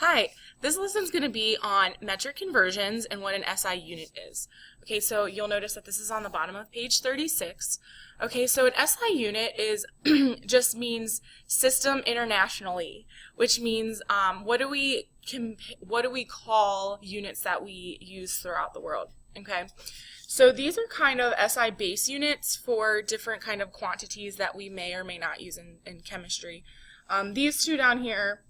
Hi, this lesson is going to be on metric conversions and what an SI unit is. Okay, so you'll notice that this is on the bottom of page 36. Okay, so an SI unit is just means system internationally, which means what do we call units that we use throughout the world? Okay, so these are kind of SI base units for different kind of quantities that we may or may not use in chemistry. These two down here,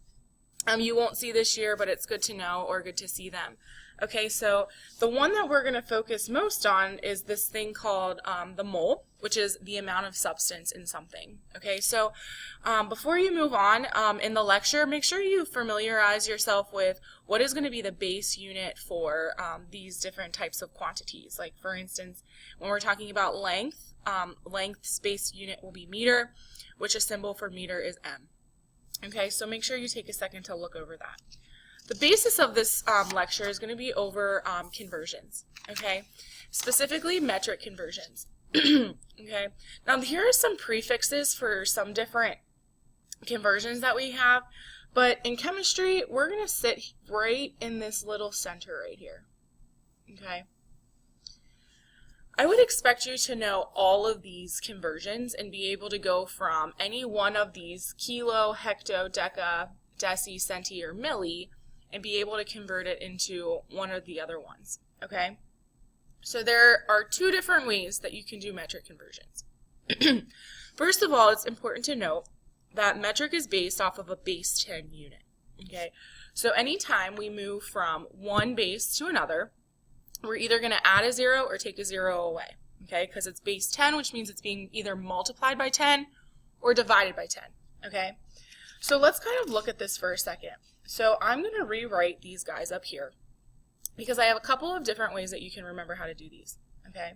you won't see this year, but it's good to know or good to see them. Okay, so the one that we're going to focus most on is this thing called the mole, which is the amount of substance in something. Okay, so before you move on in the lecture, make sure you familiarize yourself with what is going to be the base unit for these different types of quantities. Like, for instance, when we're talking about length, length's base unit will be meter, which a symbol for meter is m. Okay, so make sure you take a second to look over that. The basis of this lecture is going to be over conversions, okay? Specifically metric conversions, okay? Now here are some prefixes for some different conversions that we have, but in chemistry, we're going to sit right in this little center right here, okay? I would expect you to know all of these conversions and be able to go from any one of these kilo, hecto, deca, deci, centi, or milli and be able to convert it into one or the other ones, okay? So there are two different ways that you can do metric conversions. First of all, it's important to note that metric is based off of a base 10 unit, okay? So anytime we move from one base to another, we're either going to add a 0 or take a 0 away, okay? Because it's base 10, which means it's being either multiplied by 10 or divided by 10, okay? So let's kind of look at this for a second. So I'm going to rewrite these guys up here because I have a couple of different ways that you can remember how to do these, okay?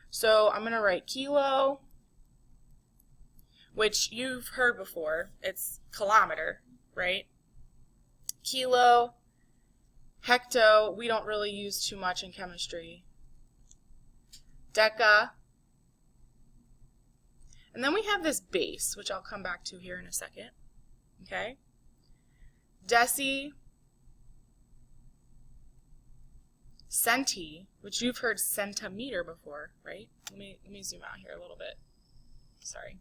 So I'm going to write kilo, which you've heard before. It's kilometer, right? Kilo. Hecto, we don't really use too much in chemistry. Deca. And then we have this base, which I'll come back to here in a second. Okay? Deci. Centi, which you've heard centimeter before, right? Let me zoom out here a little bit. Sorry.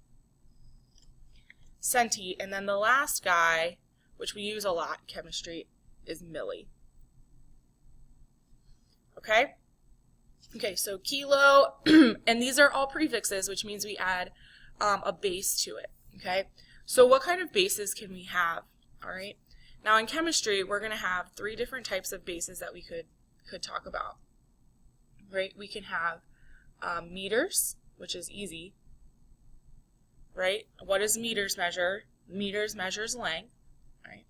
Centi, and then the last guy, which we use a lot in chemistry, is milli. Okay? Okay, so kilo, and these are all prefixes, which means we add a base to it. Okay? So what kind of bases can we have? All right? Now in chemistry, we're going to have three different types of bases that we could talk about. Right? We can have meters, which is easy. Right? What does meters measure? Meters measures length. Right?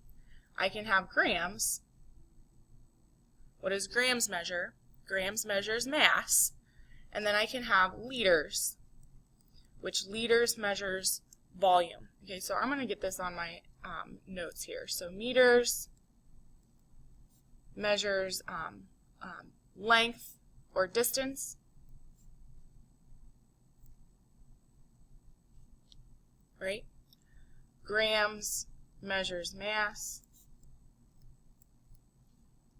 I can have grams. What does grams measure? Grams measures mass. And then I can have liters, which liters measures volume. Okay, so I'm going to get this on my notes here. So meters measures length or distance. Right? Grams measures mass.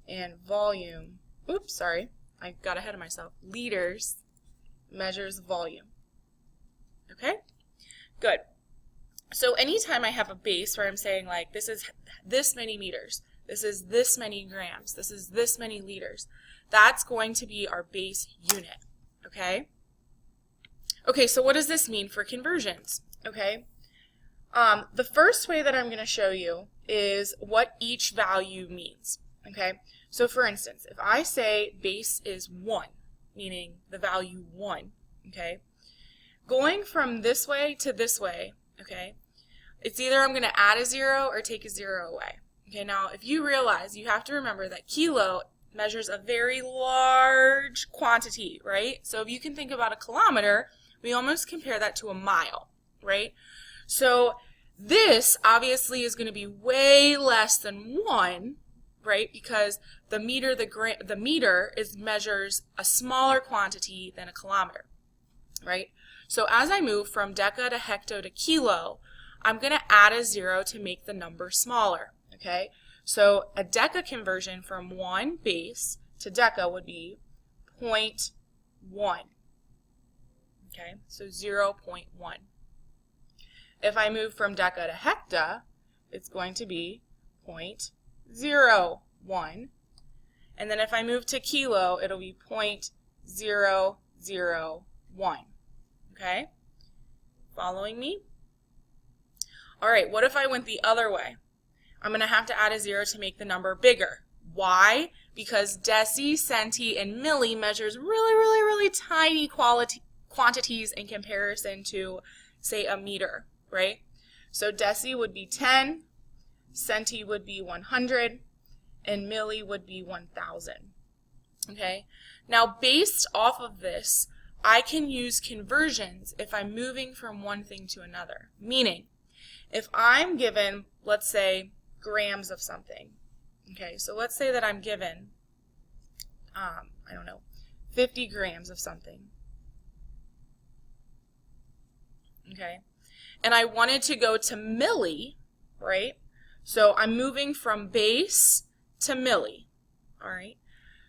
And volume, oops, sorry, I got ahead of myself. Liters measures volume. Okay? Good. So anytime I have a base where I'm saying like this is this many meters, this is this many grams, this is this many liters, that's going to be our base unit. Okay? Okay, so what does this mean for conversions? Okay? The first way that I'm going to show you is what each value means. Okay, so for instance, if I say base is 1, meaning the value 1, okay, going from this way to this way, okay, it's either I'm going to add a 0 or take a 0 away. Okay, now if you realize, you have to remember that kilo measures a very large quantity, right? So if you can think about a kilometer, we almost compare that to a mile, right? So this obviously is going to be way less than 1, right? Because the meter measures a smaller quantity than a kilometer, right? So as I move from deca to hecto to kilo, I'm going to add a 0 to make the number smaller, okay? So a deca conversion from 1 base to deca would be 0.1. Okay, so 0.1. If I move from deca to hecta, it's going to be 0.01. And then if I move to kilo, it'll be 0.001. Okay? Following me? All right, what if I went the other way? I'm going to have to add a 0 to make the number bigger. Why? Because deci, centi, and milli measures really tiny quantities in comparison to, say, a meter, right? So deci would be 10, centi would be 100, and milli would be 1,000. Okay? Now, based off of this, I can use conversions if I'm moving from one thing to another. Meaning, if I'm given, let's say, grams of something, okay, so let's say that I'm given, 50 grams of something, okay, and I wanted to go to milli, right, so I'm moving from base to milli, all right,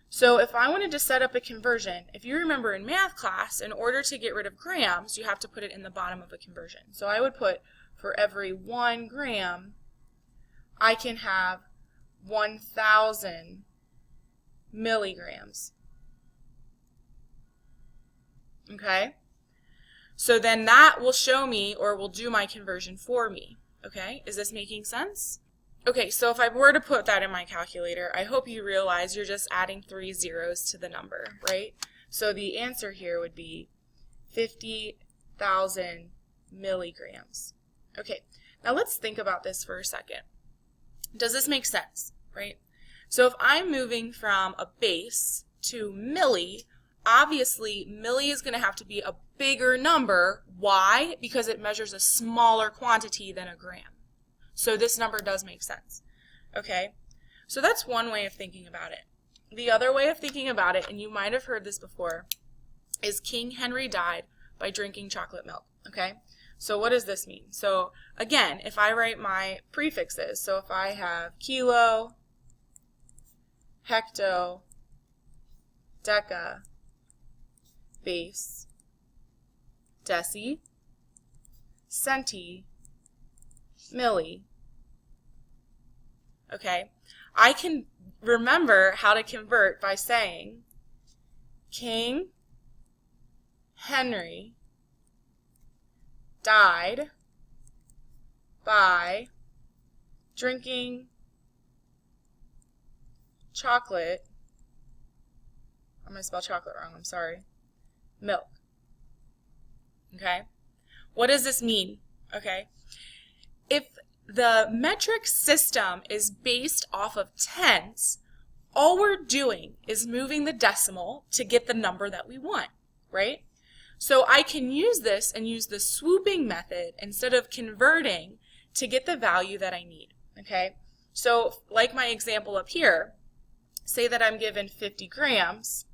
so if I wanted to set up a conversion, if you remember in math class, in order to get rid of grams, you have to put it in the bottom of a conversion. So I would put, for every 1 gram, I can have 1,000 milligrams. Okay? So then that will show me, or will do my conversion for me. Okay? Is this making sense? Okay, so if I were to put that in my calculator, I hope you realize you're just adding 3 zeros to the number, right? So the answer here would be 50,000 milligrams. Okay, now let's think about this for a second. Does this make sense, right? So if I'm moving from a base to milli, obviously milli is going to have to be a bigger number. Why? Because it measures a smaller quantity than a gram. So this number does make sense. Okay? So that's one way of thinking about it. The other way of thinking about it, and you might have heard this before, is King Henry died by drinking chocolate milk. Okay? So what does this mean? So again, if I write my prefixes, so if I have kilo, hecto, deca, base, deci, centi, milli, okay, I can remember how to convert by saying King Henry died by drinking chocolate, I'm going to spell chocolate wrong, I'm sorry, milk. Okay? What does this mean? Okay? If the metric system is based off of tens, all we're doing is moving the decimal to get the number that we want, right? So I can use this and use the swooping method instead of converting to get the value that I need, okay? So like my example up here, say that I'm given 50 grams,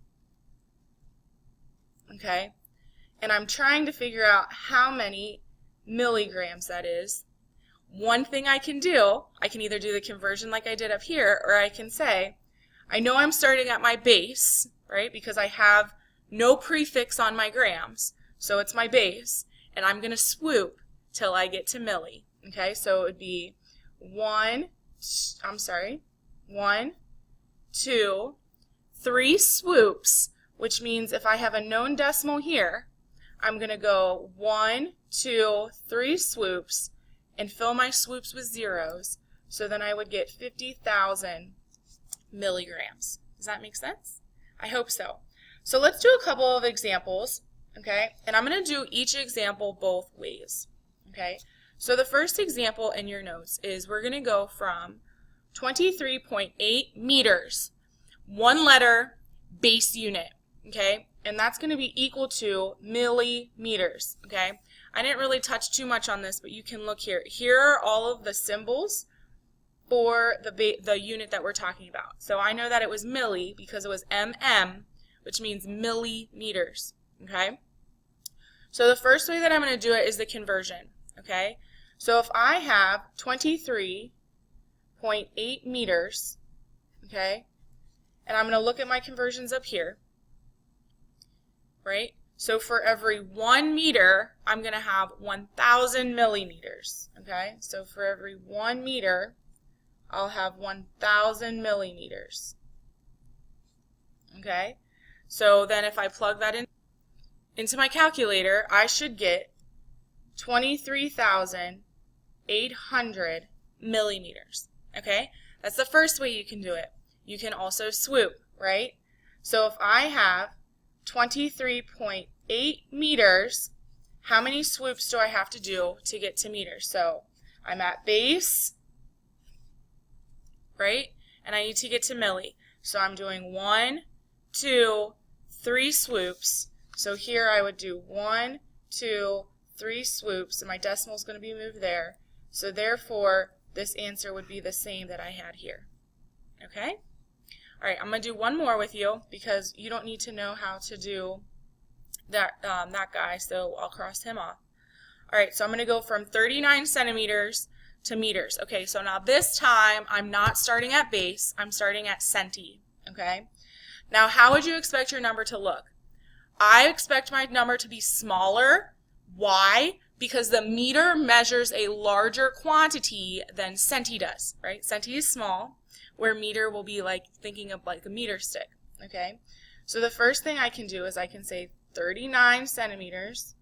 okay? And I'm trying to figure out how many milligrams that is. One thing I can do, I can either do the conversion like I did up here, or I can say, I know I'm starting at my base, right, because I have no prefix on my grams, so it's my base, and I'm going to swoop till I get to milli, okay, so it would be 1, 2, 3 swoops, which means if I have a known decimal here, I'm going to go 1, 2, 3 swoops, and fill my swoops with zeros, so then I would get 50,000 milligrams. Does that make sense? I hope so. So let's do a couple of examples, okay? And I'm going to do each example both ways, okay? So the first example in your notes is we're going to go from 23.8 meters, one letter, base unit, okay? And that's going to be equal to millimeters, okay? I didn't really touch too much on this, but you can look here. Here are all of the symbols for the unit that we're talking about. So I know that it was milli because it was mm, which means millimeters, okay? So the first way that I'm going to do it is the conversion, okay? So if I have 23.8 23.8 meters, okay? And I'm going to look at my conversions up here, right? So for every 1 meter, I'm going to have 1,000 millimeters, okay? So for every 1 meter, I'll have 1,000 millimeters, okay? So then if I plug that into my calculator, I should get 23,800 millimeters, okay? That's the first way you can do it. You can also swoop, right? So if I have 23.8 meters, how many swoops do I have to do to get to meters? So I'm at base, right? And I need to get to milli. So I'm doing 1, 2, 3 swoops. So here I would do 1, 2, 3 swoops, and my decimal is going to be moved there. So therefore, this answer would be the same that I had here. Okay? All right, I'm going to do one more with you because you don't need to know how to do that guy, so I'll cross him off. All right, so I'm going to go from 39 centimeters to meters. Okay, so now this time I'm not starting at base, I'm starting at centi. Okay? Now, how would you expect your number to look? I expect my number to be smaller. Why? Because the meter measures a larger quantity than centi does, right? Centi is small, where meter will be like thinking of like a meter stick, okay? So the first thing I can do is I can say 39 centimeters,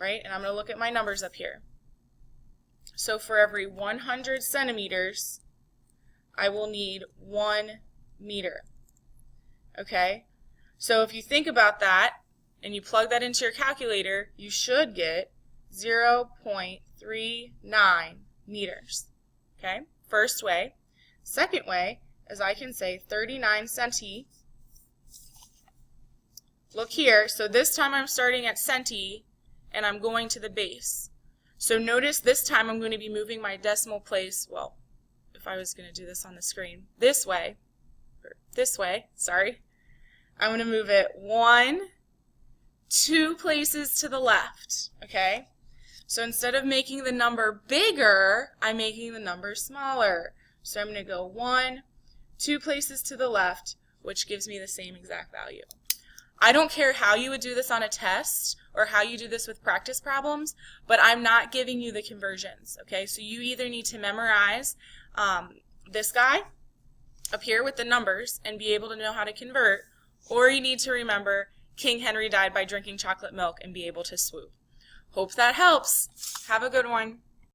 right? And I'm going to look at my numbers up here. So for every 100 centimeters, I will need 1 meter, okay? So if you think about that and you plug that into your calculator, you should get 0.39 meters, okay? First way. Second way is I can say 39 centi. Look here, so this time I'm starting at centi and I'm going to the base. So notice this time I'm going to be moving my decimal place, well, if I was going to do this on the screen, this way, sorry. I'm going to move it 1, 2 places to the left, okay? So instead of making the number bigger, I'm making the number smaller. So I'm going to go 1, 2 places to the left, which gives me the same exact value. I don't care how you would do this on a test or how you do this with practice problems, but I'm not giving you the conversions, okay? So you either need to memorize this guy up here with the numbers and be able to know how to convert, or you need to remember King Henry died by drinking chocolate milk and be able to swoop. Hope that helps. Have a good one.